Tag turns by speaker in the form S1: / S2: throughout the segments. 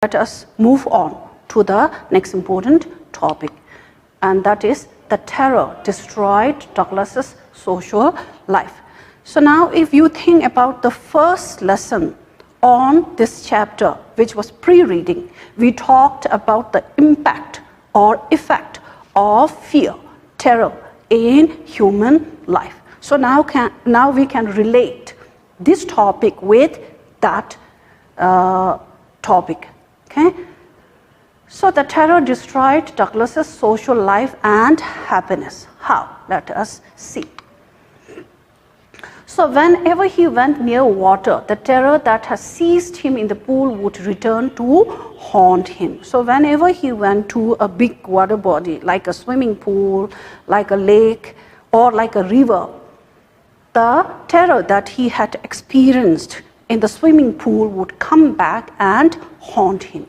S1: let us move on to the next important topic, and that is the terror destroyed Douglas's social life. So now if you think about the first lesson on this chapter, which was pre-reading, we talked about the impact or effect of fear, terror in human life. So now we can relate this topic with that topic. Okay? So the terror destroyed Douglas's social life and happiness. How? Let us see. So whenever he went near water, the terror that has seized him in the pool would return to haunt him. So whenever he went to a big water body, like a swimming pool, like a lake, or like a river, the terror that he had experienced in the swimming pool would come back and haunt him.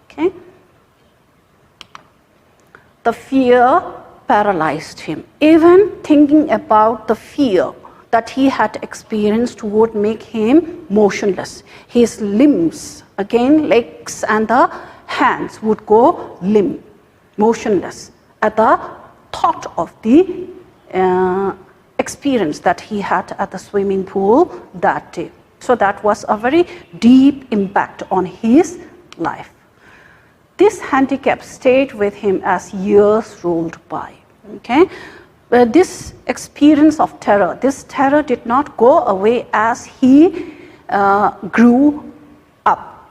S1: Okay? The fear paralyzed him. Even thinking about the fear that he had experienced would make him motionless. His limbs, again legs and the hands, would go limp, motionless at the thought of the experience that he had at the swimming pool that day. So that was a very deep impact on his life. This handicap stayed with him as years rolled by. Okay? This experience of terror, this terror did not go away as he grew up.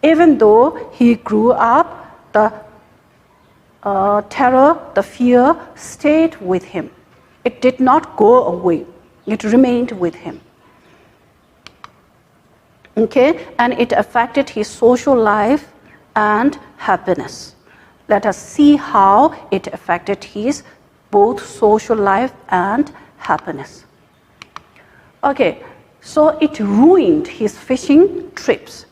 S1: Even though he grew up, the terror, the fear stayed with him. It did not go away. It remained with him. Okay? And it affected his social life and happiness. Let us see how it affected his both social life and happiness. Okay, so it ruined his fishing trips.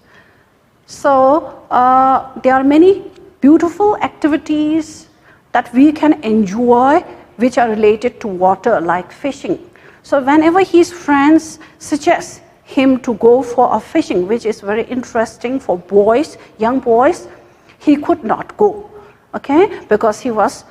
S1: So there are many beautiful activities that we can enjoy which are related to water, like fishing. So whenever his friends suggest him to go for a fishing, which is very interesting for boys, young boys, he could not go, okay, because he was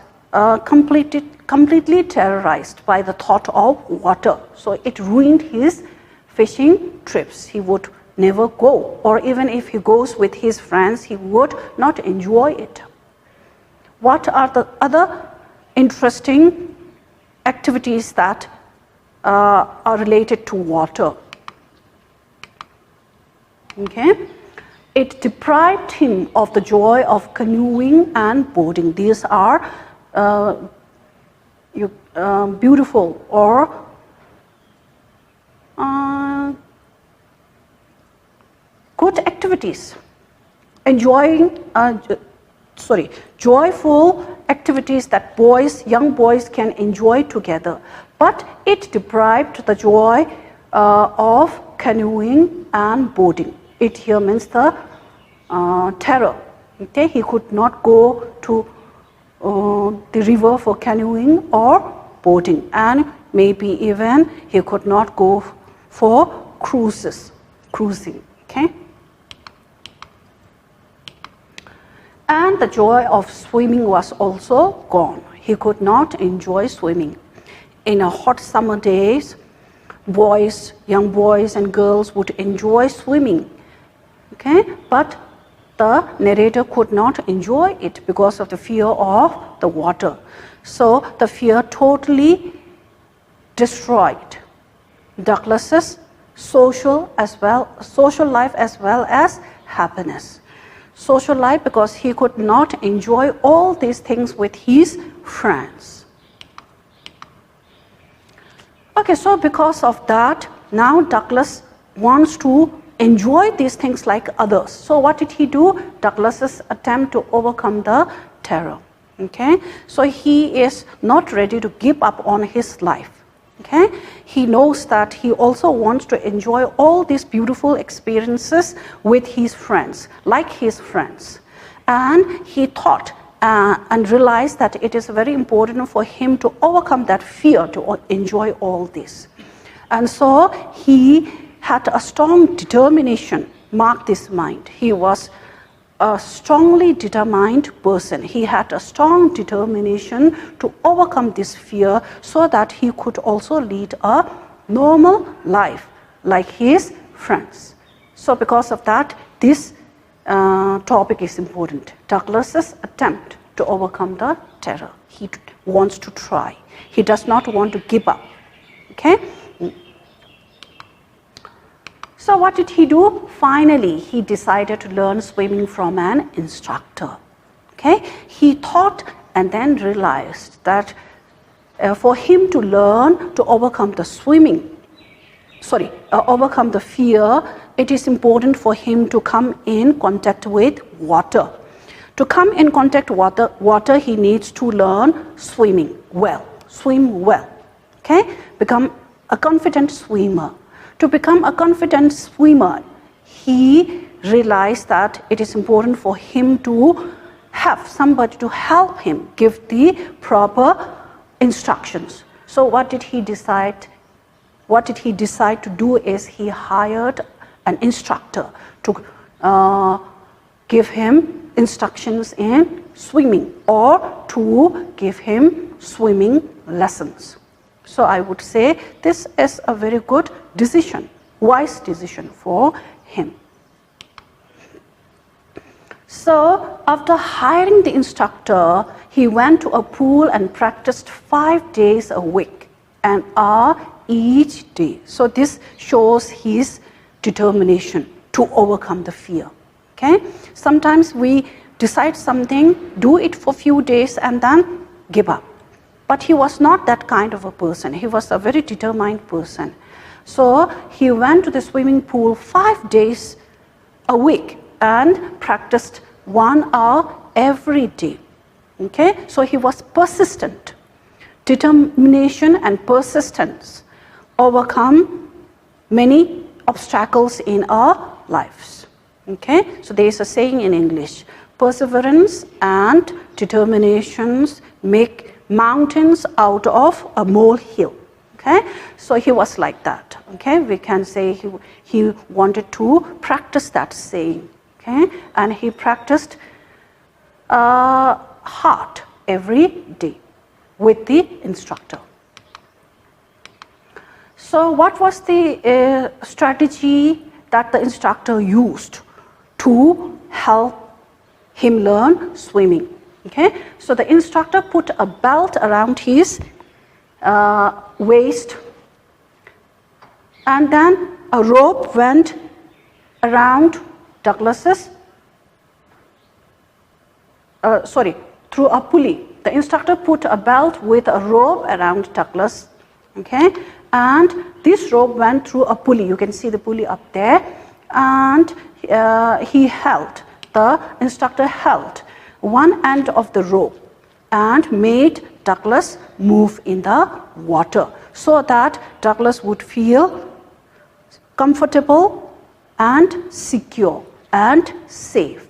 S1: completely terrorized by the thought of water. So it ruined his fishing trips. He would never go, or even if he goes with his friends, he would not enjoy it. What are the other interesting activities that are related to water? Okay, it deprived him of the joy of canoeing and boating. These are beautiful or good activities, joyful activities that young boys can enjoy together. But it deprived the joy of canoeing and boating. It here means the terror. Okay? He could not go to the river for canoeing or boating, and maybe even he could not go for cruising. Okay? And the joy of swimming was also gone. He could not enjoy swimming. In a hot summer days, young boys and girls would enjoy swimming. Okay? But the narrator could not enjoy it because of the fear of the water. So the fear totally destroyed Douglas's social life as well as happiness. Social life because he could not enjoy all these things with his friends. Okay, so because of that, now Douglas wants to enjoy these things like others. So what did he do? Douglas's attempt to overcome the terror. Okay, so he is not ready to give up on his life. Okay, he knows that he also wants to enjoy all these beautiful experiences with his friends, like his friends. And he thought and realized that it is very important for him to overcome that fear to enjoy all this. And so he had a strong determination marked his mind. He was a strongly determined person. He had a strong determination to overcome this fear so that he could also lead a normal life like his friends. So because of that, this topic is important. Douglas's attempt to overcome the terror. He wants to try. He does not want to give up. Okay? So what did he do? Finally, he decided to learn swimming from an instructor. Okay? He thought and then realized that for him to learn to overcome the overcome the fear, it is important for him to come in contact with water. To come in contact with water, he needs to learn swimming well, swim well. Okay? Become a confident swimmer. To become a confident swimmer, he realized that it is important for him to have somebody to help him give the proper instructions. So what did he decide? What did he decide to do is he hired an instructor to give him instructions in swimming or to give him swimming lessons. So I would say this is a very good decision, wise decision for him. So after hiring the instructor, he went to a pool and practiced 5 days a week, an hour each day. So this shows his determination to overcome the fear. Okay? Sometimes we decide something, do it for few days and then give up. But he was not that kind of a person. He was a very determined person. So he went to the swimming pool 5 days a week and practiced 1 hour every day. Okay? So he was persistent. Determination and persistence overcome many obstacles in our lives. Okay? So there is a saying in English, perseverance and determinations make mountains out of a molehill. Okay? So he was like that. Okay? We can say he wanted to practice that saying. Okay? And he practiced hard every day with the instructor. So what was the strategy that the instructor used to help him learn swimming? Okay, so the instructor put a belt around his waist, and then a rope went around Douglas's, through a pulley. The instructor put a belt with a rope around Douglas, okay, and this rope went through a pulley. You can see the pulley up there, and the instructor held one end of the rope and made Douglas move in the water so that Douglas would feel comfortable and secure and safe.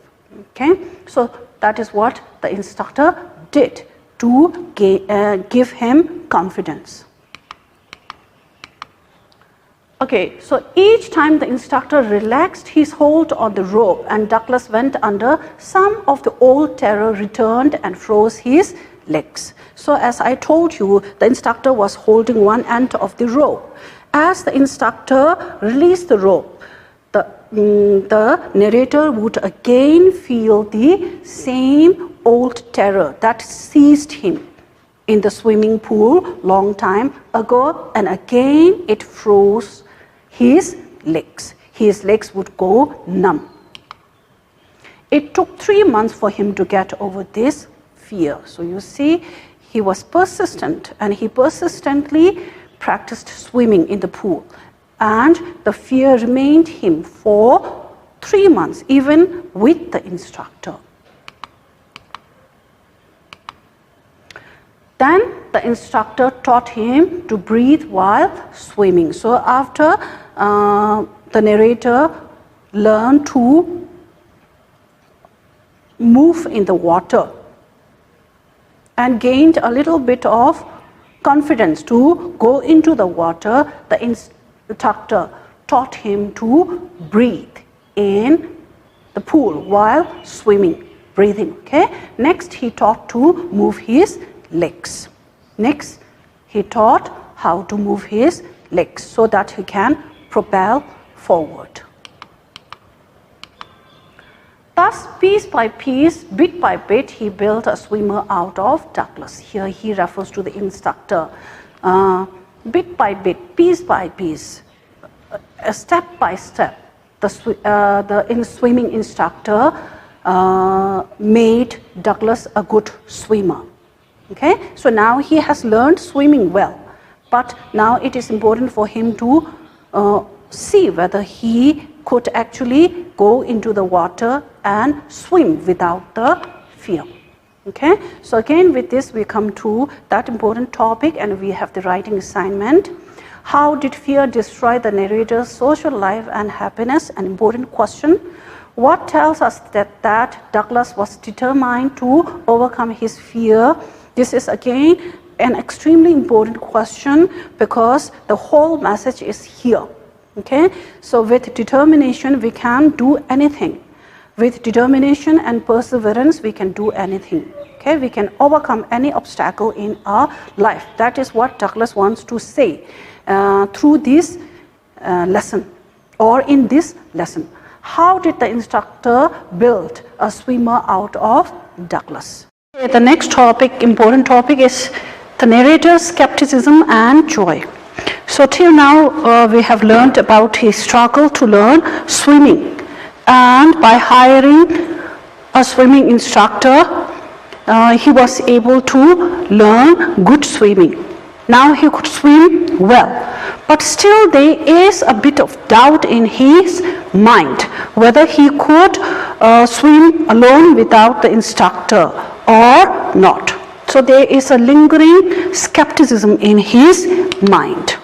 S1: Okay, so that is what the instructor did to give him confidence. Okay, so each time the instructor relaxed his hold on the rope and Douglas went under, some of the old terror returned and froze his legs. So as I told you, the instructor was holding one end of the rope. As the instructor released the rope, the narrator would again feel the same old terror that seized him in the swimming pool long time ago, and again it froze his legs. His legs would go numb. It took 3 months for him to get over this fear. So you see, he was persistent and he persistently practiced swimming in the pool. And the fear remained him for 3 months, even with the instructor. Then the instructor taught him to breathe while swimming. So after the narrator learned to move in the water and gained a little bit of confidence to go into the water, the instructor taught him to breathe in the the pool while swimming, breathing. Okay. Next, he taught to move his legs. Next, he taught how to move his legs so that he can propel forward. Thus, piece by piece, bit by bit, he built a swimmer out of Douglas. Here he refers to the instructor. Bit by bit, piece by piece, step by step, the swimming instructor made Douglas a good swimmer. Okay, so now he has learned swimming well, but now it is important for him to see whether he could actually go into the water and swim without the fear. Okay, so again with this we come to that important topic, and we have the writing assignment. How did fear destroy the narrator's social life and happiness? An important question. What tells us that Douglas was determined to overcome his fear? This is again an extremely important question because the whole message is here. Okay, so with determination we can do anything. With determination and perseverance we can do anything. Okay, we can overcome any obstacle in our life. That is what Douglas wants to say through this lesson, or in this lesson. How did the instructor build a swimmer out of Douglas? Okay, the next topic, important topic, is the narrator's skepticism and joy. So till now we have learned about his struggle to learn swimming, and by hiring a swimming instructor he was able to learn good swimming. Now he could swim well, but still there is a bit of doubt in his mind whether he could swim alone without the instructor or not. So there is a lingering skepticism in his mind.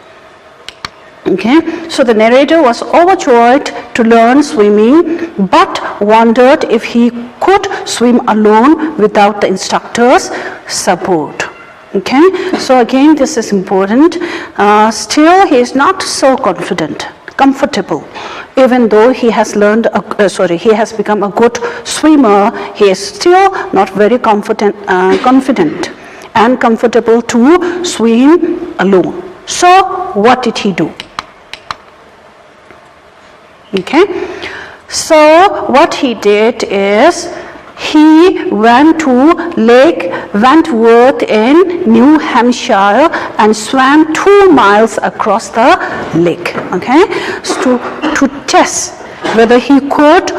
S1: Okay, so the narrator was overjoyed to learn swimming, but wondered if he could swim alone without the instructor's support. Okay, so again this is important. Still he is not so comfortable. Even though he has learned, he has become a good swimmer, he is still not very confident and comfortable to swim alone. So what did he do? Okay, so what he did is he went to Lake Wentworth in New Hampshire and swam 2 miles across the lake. Okay, so to test whether he could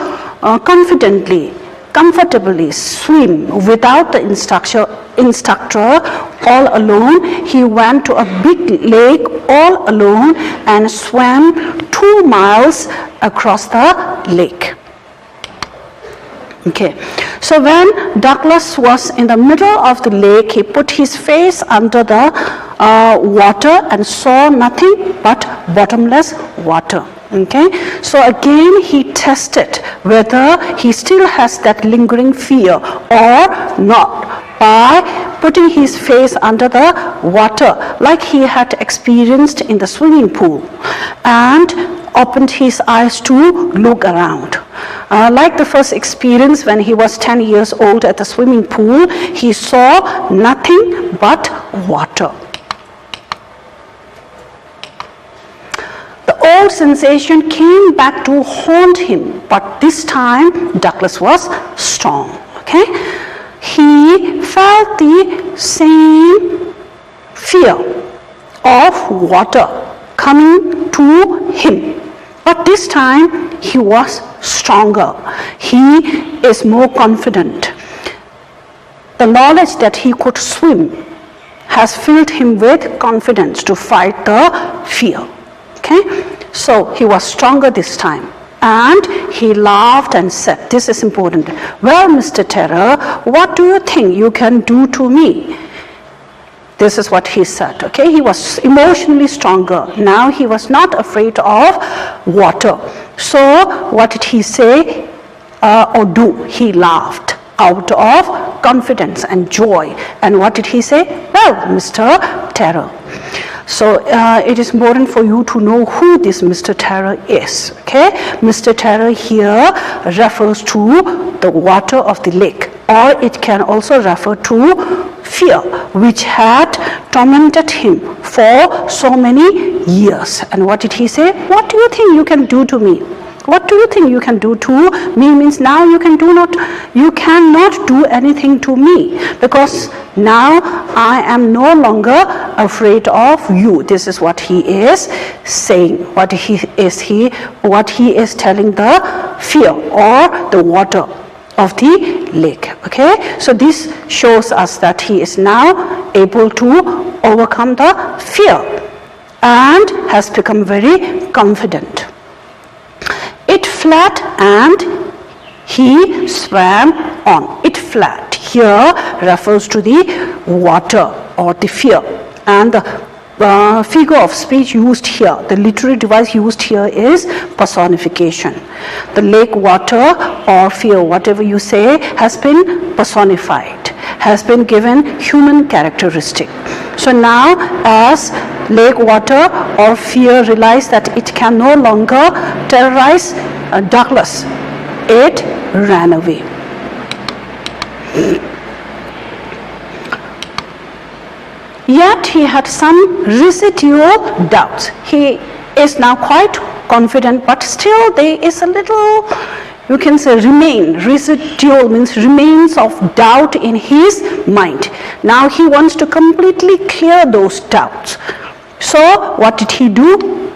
S1: comfortably swim without the instructor all alone. He went to a big lake all alone and swam 2 miles across the lake. Okay, so when Douglas was in the middle of the lake, he put his face under the water and saw nothing but bottomless water. Okay, so again he tested whether he still has that lingering fear or not by putting his face under the water like he had experienced in the swimming pool, and opened his eyes to look around. Like the first experience when he was 10 years old at the swimming pool, he saw nothing but water. The old sensation came back to haunt him, but this time Douglas was strong. Okay, he felt the same fear of water coming to him, but this time he was stronger. He is more confident. The knowledge that he could swim has filled him with confidence to fight the fear. Okay, so he was stronger this time, and he laughed and said, this is important, "Well, Mr. Terror, what do you think you can do to me?" This is what he said. Okay, he was emotionally stronger. Now he was not afraid of water. So what did he say or do? He laughed out of confidence and joy. And what did he say? "Well, Mr. Terror." So it is important for you to know who this Mr. Terror is. Okay, Mr. Terror here refers to the water of the lake, or it can also refer to fear, which had tormented him for so many years. And what did he say? What do you think you can do to me? What do you think you can do to me? Means now you cannot do anything to me, because now I am no longer afraid of you. This is what he is saying. What he is telling the fear or the water of the lake. Okay, so this shows us that he is now able to overcome the fear and has become very confident. It fled and he swam on. It fled here refers to the water or the fear, and the figure of speech used here, the literary device used here is personification. The lake water or fear, whatever you say, has been personified, has been given human characteristic. So now as lake water or fear realized that it can no longer terrorize Douglas, it ran away. Yet he had some residual doubts. He is now quite confident, but still there is a little, you can say, residual means remains of doubt in his mind. Now he wants to completely clear those doubts. So what did he do?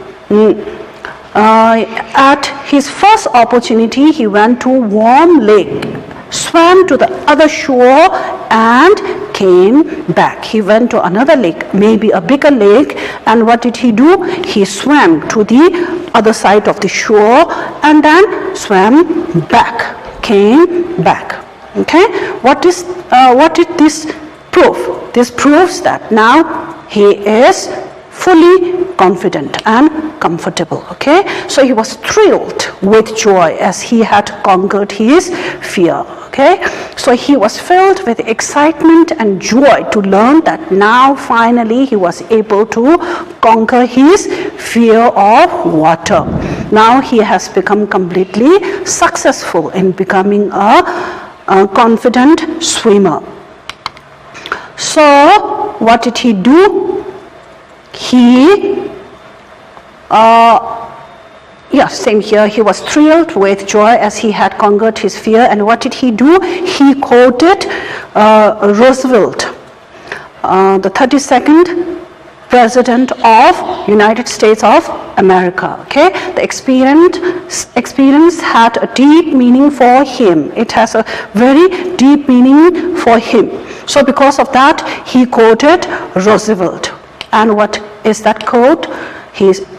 S1: At his first opportunity, he went to warm lake, swam to the other shore and came back. He went to another lake, maybe a bigger lake, and what did he do? He swam to the other side of the shore and then swam back, came back. Okay, what did this prove? This proves that now he is fully confident and comfortable. Okay, so he was thrilled with joy as he had conquered his fear. Okay, so he was filled with excitement and joy to learn that now finally he was able to conquer his fear of water. Now he has become completely successful in becoming a confident swimmer. So what did he do? He same here. He was thrilled with joy as he had conquered his fear. And what did he do? He quoted Roosevelt, the 32nd President of United States of America. Okay, the experience had a deep meaning for him. It has a very deep meaning for him. So because of that, he quoted Roosevelt. And what is that quote?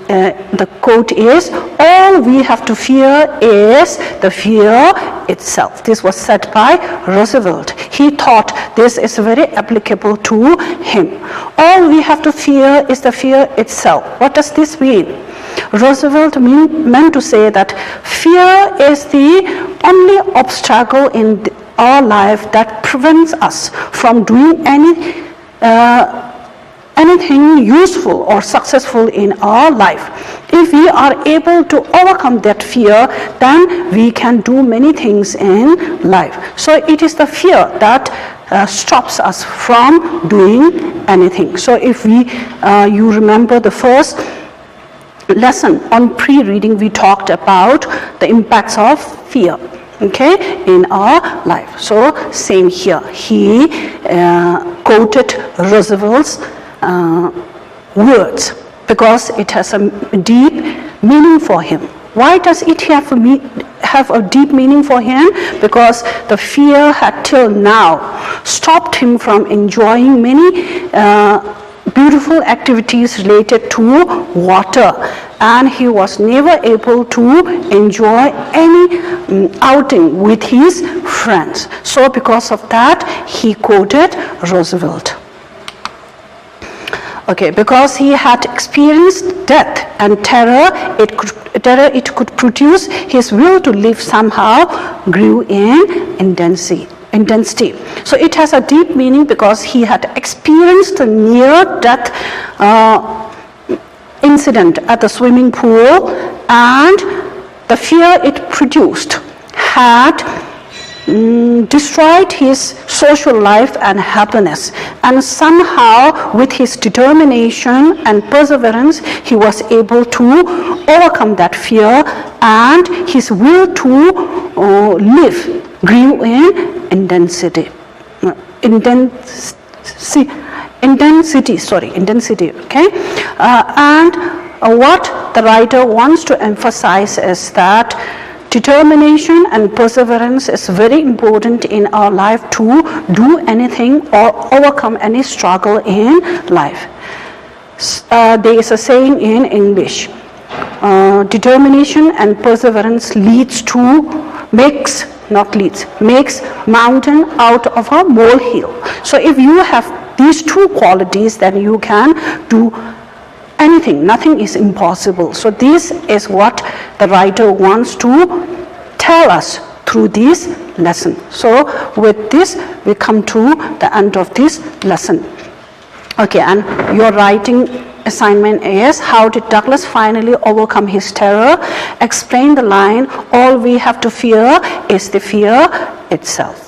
S1: The quote is, all we have to fear is the fear itself. This was said by Roosevelt. He thought this is very applicable to him. All we have to fear is the fear itself. What does this mean? Roosevelt meant to say that fear is the only obstacle in our life that prevents us from doing anything useful or successful in our life. If we are able to overcome that fear, then we can do many things in life. So it is the fear that stops us from doing anything. So if you remember the first lesson on pre-reading, we talked about the impacts of fear, okay, in our life. So same here. He quoted Roosevelt's words because it has a deep meaning for him. Why does it have a deep meaning for him? Because the fear had till now stopped him from enjoying many beautiful activities related to water, and he was never able to enjoy any outing with his friends. So because of that, he quoted Roosevelt. Okay, because he had experienced death and terror, it could produce his will to live somehow grew in intensity. So it has a deep meaning because he had experienced a near death incident at the swimming pool, and the fear it produced had destroyed his social life and happiness, and somehow with his determination and perseverance he was able to overcome that fear, and his will to live grew in intensity, okay. And what the writer wants to emphasize is that determination and perseverance is very important in our life to do anything or overcome any struggle in life. There is a saying in English, determination and perseverance makes mountain out of a molehill. So if you have these two qualities, then you can do anything. Nothing is impossible. So this is what the writer wants to tell us through this lesson. So with this we come to the end of this lesson. Okay, and your writing assignment is, how did Douglas finally overcome his terror? Explain the line, all we have to fear is the fear itself.